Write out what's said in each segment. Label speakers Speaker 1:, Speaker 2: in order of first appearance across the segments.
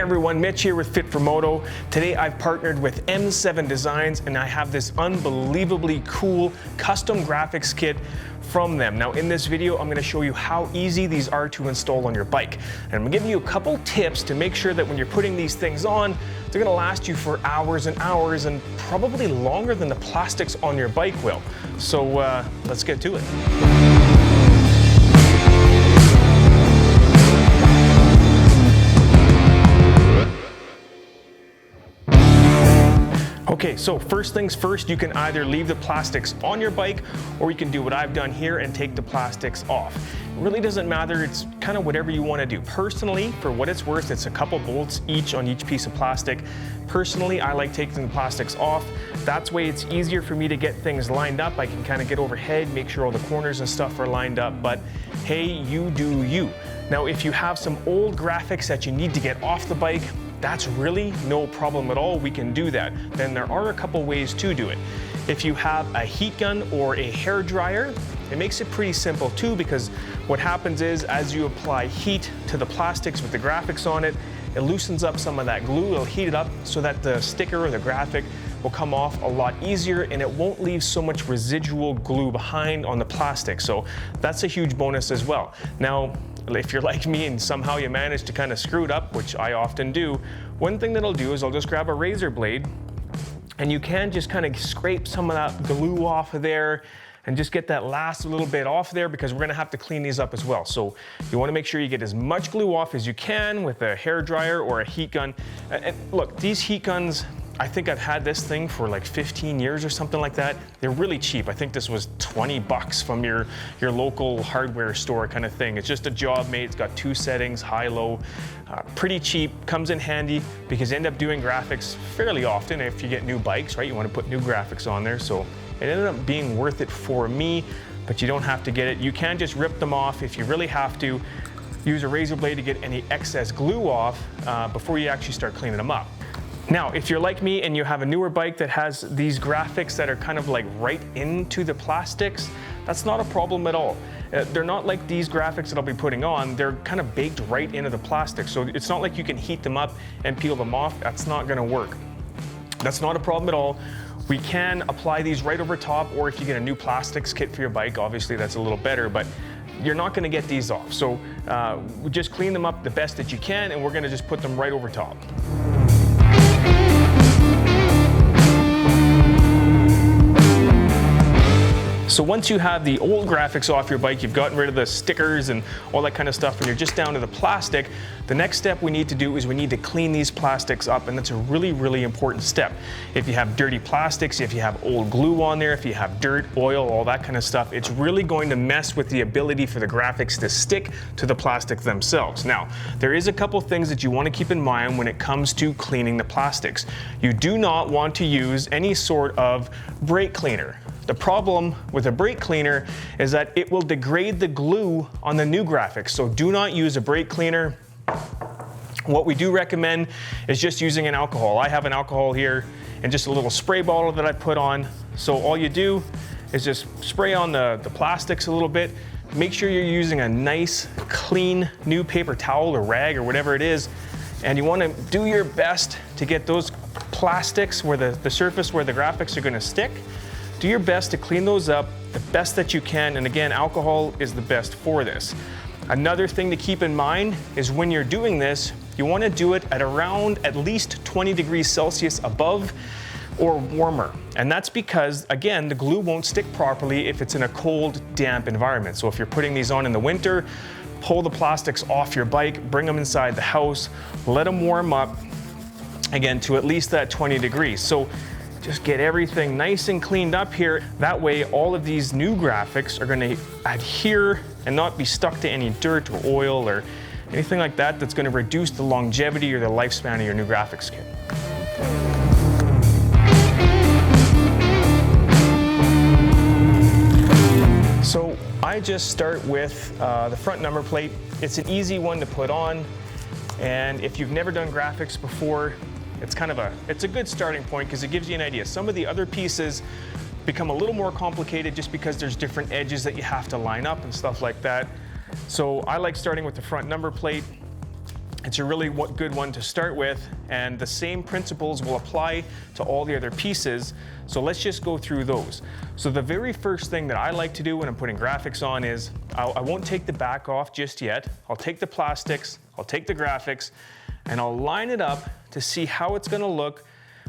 Speaker 1: everyone, Mitch here with Fit for Moto. Today I've partnered with M7 Designs and I have this unbelievably cool custom graphics kit from them. Now in this video I'm going to show you how easy these are to install on your bike. And I'm going to give you a couple tips to make sure that when you're putting these things on, they're going to last you for hours and hours and probably longer than the plastics on your bike will. So let's get to it. Okay, so first things first, you can either leave the plastics on your bike or you can do what I've done here and take the plastics off. It really doesn't matter, it's kind of whatever you want to do. Personally, for what it's worth, it's a couple bolts each on each piece of plastic. Personally, I like taking the plastics off. That's way it's easier for me to get things lined up. I can kind of get overhead, make sure all the corners and stuff are lined up, but hey, you do you. Now, if you have some old graphics that you need to get off the bike, that's really no problem at all. We can do that. Then there are a couple ways to do it. If you have a heat gun or a hair dryer, it makes it pretty simple too, because what happens is as you apply heat to the plastics with the graphics on it, it loosens up some of that glue. It'll heat it up so that the sticker or the graphic will come off a lot easier and it won't leave so much residual glue behind on the plastic. So that's a huge bonus as well. Now, if you're like me and somehow you manage to kind of screw it up, which I often do, one thing that I'll do is I'll just grab a razor blade and you can just kind of scrape some of that glue off of there and just get that last little bit off there, because we're gonna have to clean these up as well. So you wanna make sure you get as much glue off as you can with a hair dryer or a heat gun. And look, these heat guns, I think I've had this thing for like 15 years or something like that. They're really cheap. I think this was 20 bucks from your local hardware store kind of thing. It's just a job made. It's got two settings, high, low, pretty cheap, comes in handy because you end up doing graphics fairly often if you get new bikes, right? You want to put new graphics on there. So it ended up being worth it for me, but you don't have to get it. You can just rip them off if you really have to. Use a razor blade to get any excess glue off before you actually start cleaning them up. Now, if you're like me and you have a newer bike that has these graphics that are kind of like right into the plastics, that's not a problem at all. They're not like these graphics that I'll be putting on. They're kind of baked right into the plastic. So it's not like you can heat them up and peel them off. That's not gonna work. That's not a problem at all. We can apply these right over top, or if you get a new plastics kit for your bike, obviously that's a little better, but you're not gonna get these off. So just clean them up the best that you can, and we're gonna just put them right over top. So once you have the old graphics off your bike, you've gotten rid of the stickers and all that kind of stuff, and you're just down to the plastic, the next step we need to do is we need to clean these plastics up, and that's a really, really important step. If you have dirty plastics, if you have old glue on there, if you have dirt, oil, all that kind of stuff, it's really going to mess with the ability for the graphics to stick to the plastic themselves. Now, there is a couple things that you want to keep in mind when it comes to cleaning the plastics. You do not want to use any sort of brake cleaner. The problem with a brake cleaner is that it will degrade the glue on the new graphics, so do not use a brake cleaner. What we do recommend is just using an alcohol. I have an alcohol here and just a little spray bottle that I put on. So all you do is just spray on the plastics a little bit. Make sure you're using a nice, clean, new paper towel or rag or whatever it is, and you want to do your best to get those plastics where the surface where the graphics are going to stick. Do your best to clean those up the best that you can, and again, alcohol is the best for this. Another thing to keep in mind is when you're doing this, you want to do it at around at least 20 degrees Celsius above or warmer. And that's because, again, the glue won't stick properly if it's in a cold, damp environment. So if you're putting these on in the winter, pull the plastics off your bike, bring them inside the house, let them warm up, again, to at least that 20 degrees. So just get everything nice and cleaned up here. That way, all of these new graphics are going to adhere and not be stuck to any dirt or oil or anything like that that's going to reduce the longevity or the lifespan of your new graphics kit. So I just start with the front number plate. It's an easy one to put on, and if you've never done graphics before, it's a good starting point because it gives you an idea. Some of the other pieces become a little more complicated just because there's different edges that you have to line up and stuff like that. So I like starting with the front number plate. It's a really good one to start with, and the same principles will apply to all the other pieces. So let's just go through those. So the very first thing that I like to do when I'm putting graphics on is, I won't take the back off just yet. I'll take the plastics, I'll take the graphics, and I'll line it up to see how it's gonna look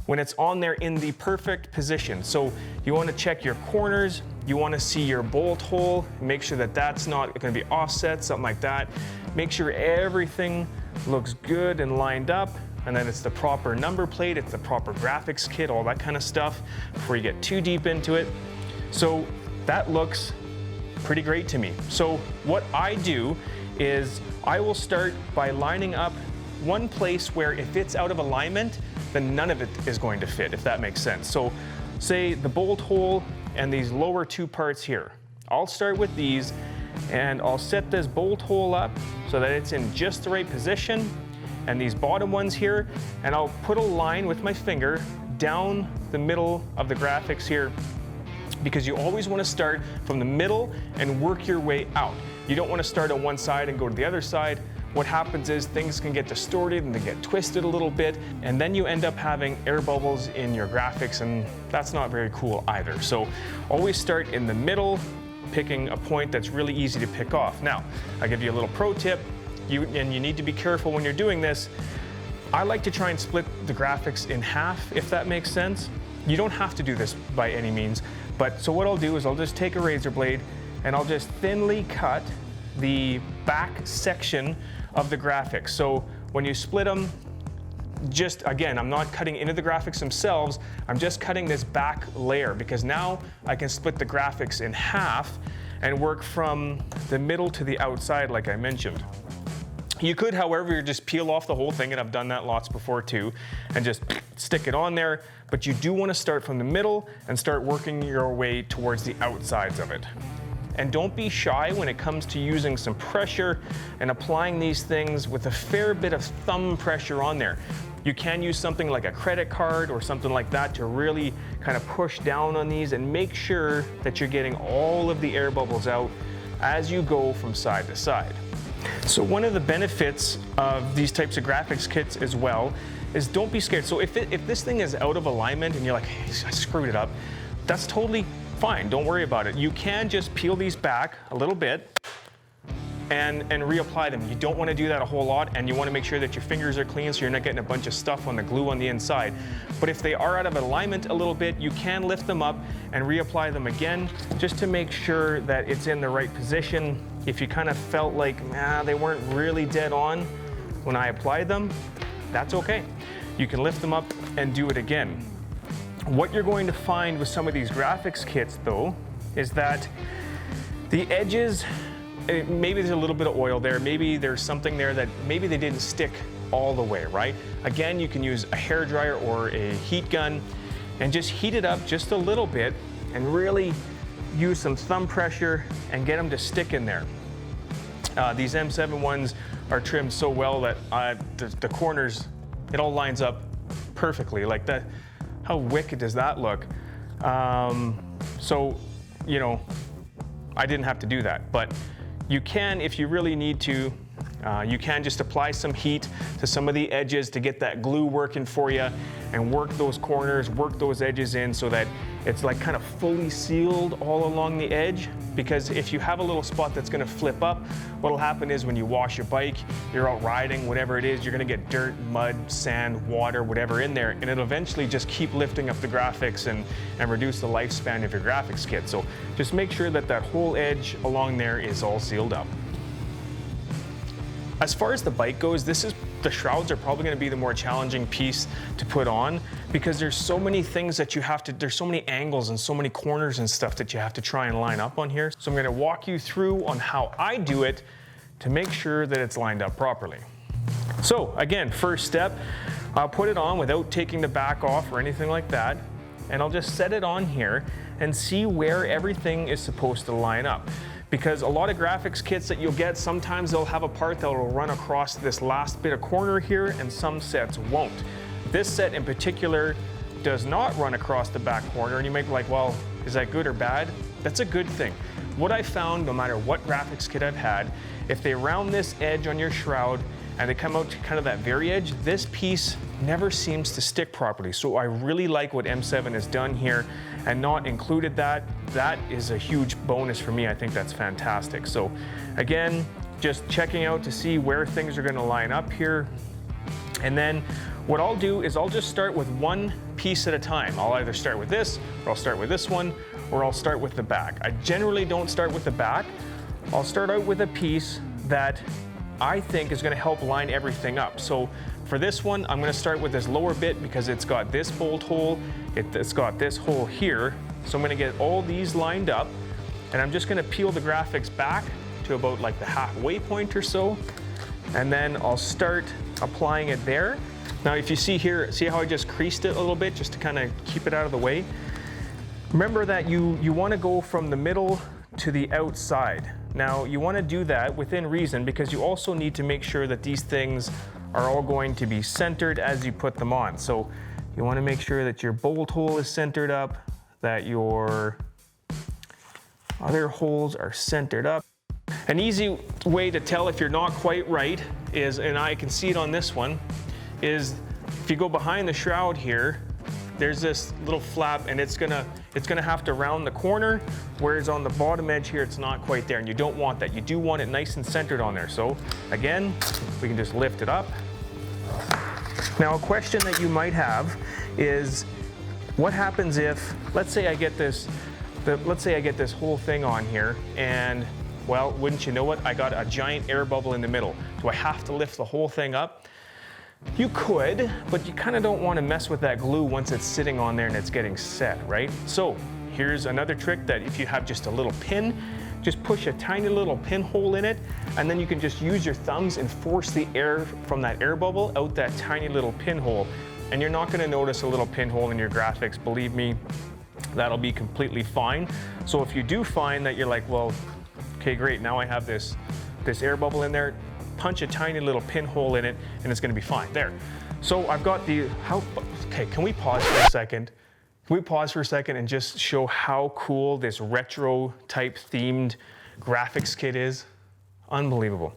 Speaker 1: when it's on there in the perfect position. So you wanna check your corners, you wanna see your bolt hole, make sure that that's not gonna be offset, something like that. Make sure everything looks good and lined up, and then it's the proper number plate, it's the proper graphics kit, all that kind of stuff before you get too deep into it. So that looks pretty great to me. So what I do is I will start by lining up one place where if it's out of alignment, then none of it is going to fit, if that makes sense. So say the bolt hole and these lower two parts here. I'll start with these and I'll set this bolt hole up so that it's in just the right position, and these bottom ones here, and I'll put a line with my finger down the middle of the graphics here, because you always want to start from the middle and work your way out. You don't want to start on one side and go to the other side. What happens is things can get distorted and they get twisted a little bit, and then you end up having air bubbles in your graphics, and that's not very cool either. So always start in the middle, picking a point that's really easy to pick off. Now, I'll give you a little pro tip, and you need to be careful when you're doing this. I like to try and split the graphics in half, if that makes sense. You don't have to do this by any means, but so what I'll do is I'll just take a razor blade and I'll just thinly cut the back section of the graphics. So when you split them, just again, I'm not cutting into the graphics themselves, I'm just cutting this back layer, because now I can split the graphics in half and work from the middle to the outside like I mentioned. You could, however, just peel off the whole thing, and I've done that lots before too, and just stick it on there, but you do want to start from the middle and start working your way towards the outsides of it. And don't be shy when it comes to using some pressure and applying these things with a fair bit of thumb pressure on there. You can use something like a credit card or something like that to really kind of push down on these and make sure that you're getting all of the air bubbles out as you go from side to side. So one of the benefits of these types of graphics kits as well is don't be scared. So if this thing is out of alignment and you're like, hey, I screwed it up, that's totally fine, don't worry about it. You can just peel these back a little bit and reapply them. You don't want to do that a whole lot, and you want to make sure that your fingers are clean so you're not getting a bunch of stuff on the glue on the inside. But if they are out of alignment a little bit, you can lift them up and reapply them again just to make sure that it's in the right position. If you kind of felt like, they weren't really dead on when I applied them, that's okay. You can lift them up and do it again. What you're going to find with some of these graphics kits though, is that the edges, maybe there's a little bit of oil there, maybe there's something there that maybe they didn't stick all the way, right? Again, you can use a hairdryer or a heat gun and just heat it up just a little bit and really use some thumb pressure and get them to stick in there. These M7 ones are trimmed so well that the corners, it all lines up perfectly like that. How wicked does that look? So, you know, I didn't have to do that, but you can, if you really need to, you can just apply some heat to some of the edges to get that glue working for you and work those corners, work those edges in so that it's like kind of fully sealed all along the edge. Because if you have a little spot that's gonna flip up, what'll happen is when you wash your bike, you're out riding, whatever it is, you're gonna get dirt, mud, sand, water, whatever in there, and it'll eventually just keep lifting up the graphics and reduce the lifespan of your graphics kit. So just make sure that that whole edge along there is all sealed up. As far as the bike goes, the shrouds are probably going to be the more challenging piece to put on, because there's so many things that there's so many angles and so many corners and stuff that you have to try and line up on here. So I'm going to walk you through on how I do it to make sure that it's lined up properly. So again, first step, I'll put it on without taking the back off or anything like that, and I'll just set it on here and see where everything is supposed to line up. Because a lot of graphics kits that you'll get, sometimes they'll have a part that will run across this last bit of corner here, and some sets won't. This set in particular does not run across the back corner, and you might be like, well, is that good or bad? That's a good thing. What I found, no matter what graphics kit I've had, if they round this edge on your shroud and they come out to kind of that very edge, this piece never seems to stick properly. So I really like what M7 has done here and not included that. That is a huge bonus for me. I think that's fantastic. So again, just checking out to see where things are gonna line up here. And then what I'll do is I'll just start with one piece at a time. I'll either start with this, or I'll start with this one, or I'll start with the back. I generally don't start with the back. I'll start out with a piece that I think is gonna help line everything up. So for this one, I'm gonna start with this lower bit because it's got this bolt hole, it's got this hole here. So I'm gonna get all these lined up, and I'm just gonna peel the graphics back to about like the halfway point or so, and then I'll start applying it there. Now if you see here, see how I just creased it a little bit just to kind of keep it out of the way? Remember that you wanna go from the middle to the outside. Now you wanna do that within reason because you also need to make sure that these things are all going to be centered as you put them on. So you wanna make sure that your bolt hole is centered up, that your other holes are centered up. An easy way to tell if you're not quite right is, and I can see it on this one, is if you go behind the shroud here, there's this little flap and it's gonna have to round the corner, whereas on the bottom edge here, it's not quite there, and you don't want that. You do want it nice and centered on there. So again, we can just lift it up. Now a question that you might have is, what happens if, let's say I get this whole thing on here, and well, wouldn't you know it, I got a giant air bubble in the middle. Do I have to lift the whole thing up? You could, but you kind of don't want to mess with that glue once it's sitting on there and it's getting set, right? So here's another trick, that if you have just a little pin, just push a tiny little pinhole in it, and then you can just use your thumbs and force the air from that air bubble out that tiny little pinhole. And you're not going to notice a little pinhole in your graphics, believe me, that'll be completely fine. So if you do find that you're like, well, okay, great, now I have this air bubble in there, punch a tiny little pinhole in it and it's gonna be fine. There. So I've got okay, can we pause for a second? Can we pause for a second and just show how cool this retro type themed graphics kit is? Unbelievable.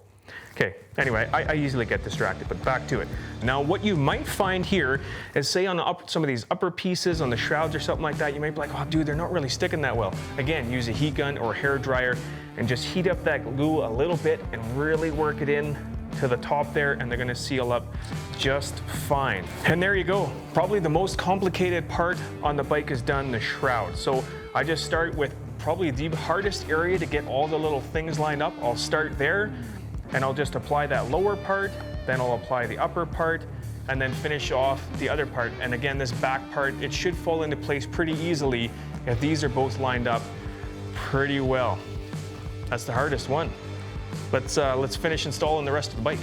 Speaker 1: Okay, anyway, I easily get distracted, but back to it. Now what you might find here is, say on some of these upper pieces on the shrouds or something like that, you might be like, oh dude, they're not really sticking that well. Again, use a heat gun or a hair dryer and just heat up that glue a little bit and really work it in to the top there, and they're gonna seal up just fine. And there you go. Probably the most complicated part on the bike is done, the shroud. So I just start with probably the hardest area to get all the little things lined up. I'll start there, and I'll just apply that lower part, then I'll apply the upper part, and then finish off the other part. And again, this back part, it should fall into place pretty easily if these are both lined up pretty well. That's the hardest one. Let's finish installing the rest of the bike.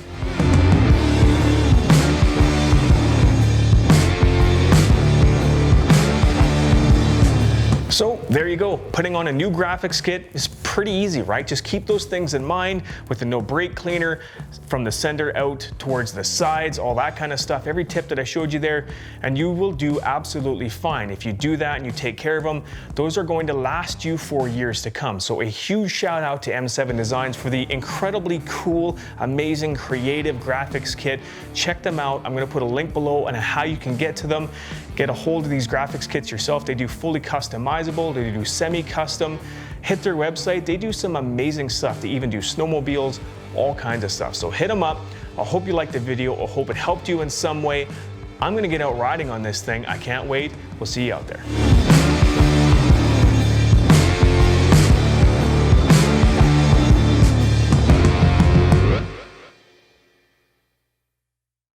Speaker 1: So there you go. Putting on a new graphics kit is pretty easy, right? Just keep those things in mind with the no brake cleaner from the center out towards the sides, all that kind of stuff. Every tip that I showed you there, and you will do absolutely fine. If you do that and you take care of them, those are going to last you for years to come. So a huge shout out to M7 Designs for the incredibly cool, amazing, creative graphics kit. Check them out. I'm gonna put a link below on how you can get to them. Get a hold of these graphics kits yourself. They do fully customizable, they do semi-custom. Hit their website, they do some amazing stuff. They even do snowmobiles, all kinds of stuff. So hit them up. I hope you liked the video. I hope it helped you in some way. I'm gonna get out riding on this thing. I can't wait. We'll see you out there.